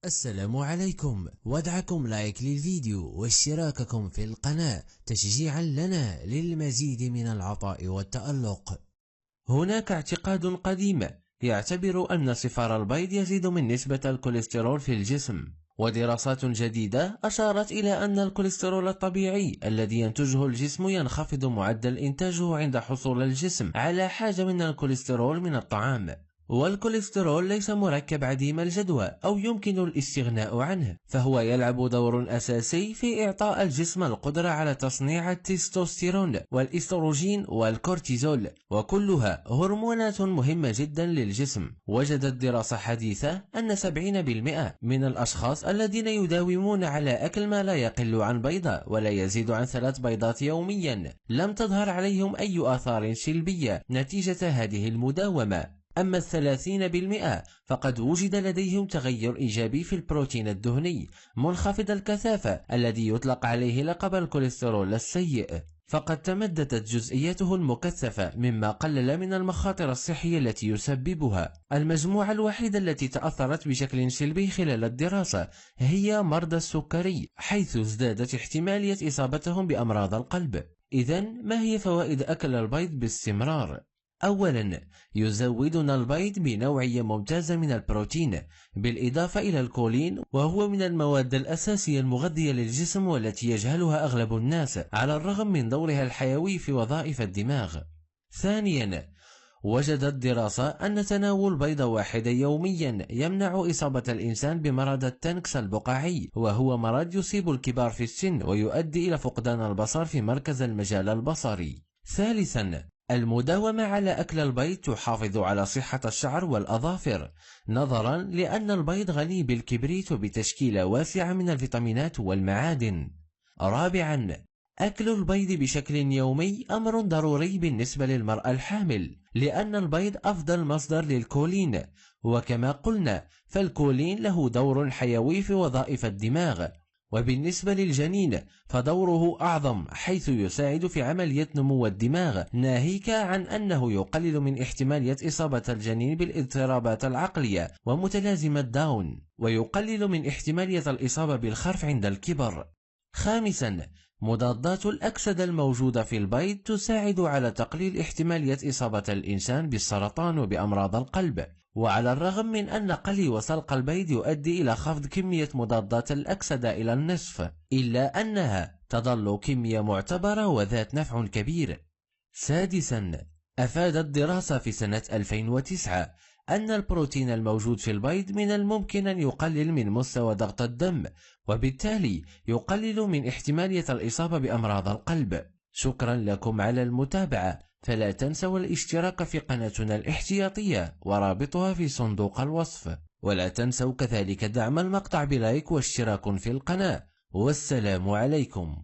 السلام عليكم، ودعكم لايك للفيديو واشتراككم في القناة تشجيعا لنا للمزيد من العطاء والتألق. هناك اعتقاد قديم يعتبر أن صفار البيض يزيد من نسبة الكوليسترول في الجسم، ودراسات جديدة أشارت إلى أن الكوليسترول الطبيعي الذي ينتجه الجسم ينخفض معدل إنتاجه عند حصول الجسم على حاجة من الكوليسترول من الطعام. والكوليسترول ليس مركب عديم الجدوى أو يمكن الاستغناء عنه، فهو يلعب دور أساسي في إعطاء الجسم القدرة على تصنيع التستوستيرون والإستروجين والكورتيزول، وكلها هرمونات مهمة جدا للجسم. وجدت دراسة حديثة أن 70% من الأشخاص الذين يداومون على أكل ما لا يقل عن بيضة ولا يزيد عن 3 بيضات يوميا لم تظهر عليهم أي آثار سلبية نتيجة هذه المداومة. أما 30% فقد وجد لديهم تغير إيجابي في البروتين الدهني منخفض الكثافة الذي يطلق عليه لقب الكوليسترول السيء، فقد تمددت جزئيته المكثفة مما قلل من المخاطر الصحية التي يسببها. المجموعة الوحيدة التي تأثرت بشكل سلبي خلال الدراسة هي مرضى السكري، حيث ازدادت احتمالية إصابتهم بأمراض القلب. إذن ما هي فوائد أكل البيض باستمرار؟ أولا، يزودنا البيض بنوعية ممتازة من البروتين بالإضافة إلى الكولين، وهو من المواد الأساسية المغذية للجسم والتي يجهلها أغلب الناس على الرغم من دورها الحيوي في وظائف الدماغ. ثانيا، وجدت دراسة أن تناول بيضة واحدة يوميا يمنع إصابة الإنسان بمرض التنكس البقعي، وهو مرض يصيب الكبار في السن ويؤدي إلى فقدان البصر في مركز المجال البصري. ثالثا، المداومة على أكل البيض تحافظ على صحة الشعر والأظافر، نظرا لأن البيض غني بالكبريت وبتشكيلة واسعة من الفيتامينات والمعادن. رابعا، أكل البيض بشكل يومي أمر ضروري بالنسبة للمرأة الحامل، لأن البيض أفضل مصدر للكولين، وكما قلنا فالكولين له دور حيوي في وظائف الدماغ. وبالنسبة للجنين فدوره أعظم، حيث يساعد في عملية نمو الدماغ، ناهيك عن أنه يقلل من احتمالية إصابة الجنين بالاضطرابات العقلية ومتلازمة داون، ويقلل من احتمالية الإصابة بالخرف عند الكبر. خامسا، مضادات الأكسدة الموجودة في البيض تساعد على تقليل احتمالية إصابة الإنسان بالسرطان وبأمراض القلب. وعلى الرغم من أن قلي وسلق البيض يؤدي إلى خفض كمية مضادات الأكسدة إلى النصف، إلا أنها تظل كمية معتبرة وذات نفع كبير. سادسا، أفادت دراسة في سنة 2009 أن البروتين الموجود في البيض من الممكن أن يقلل من مستوى ضغط الدم، وبالتالي يقلل من احتمالية الإصابة بأمراض القلب. شكرا لكم على المتابعة، فلا تنسوا الاشتراك في قناتنا الاحتياطية ورابطها في صندوق الوصف، ولا تنسوا كذلك دعم المقطع بلايك واشتراك في القناة. والسلام عليكم.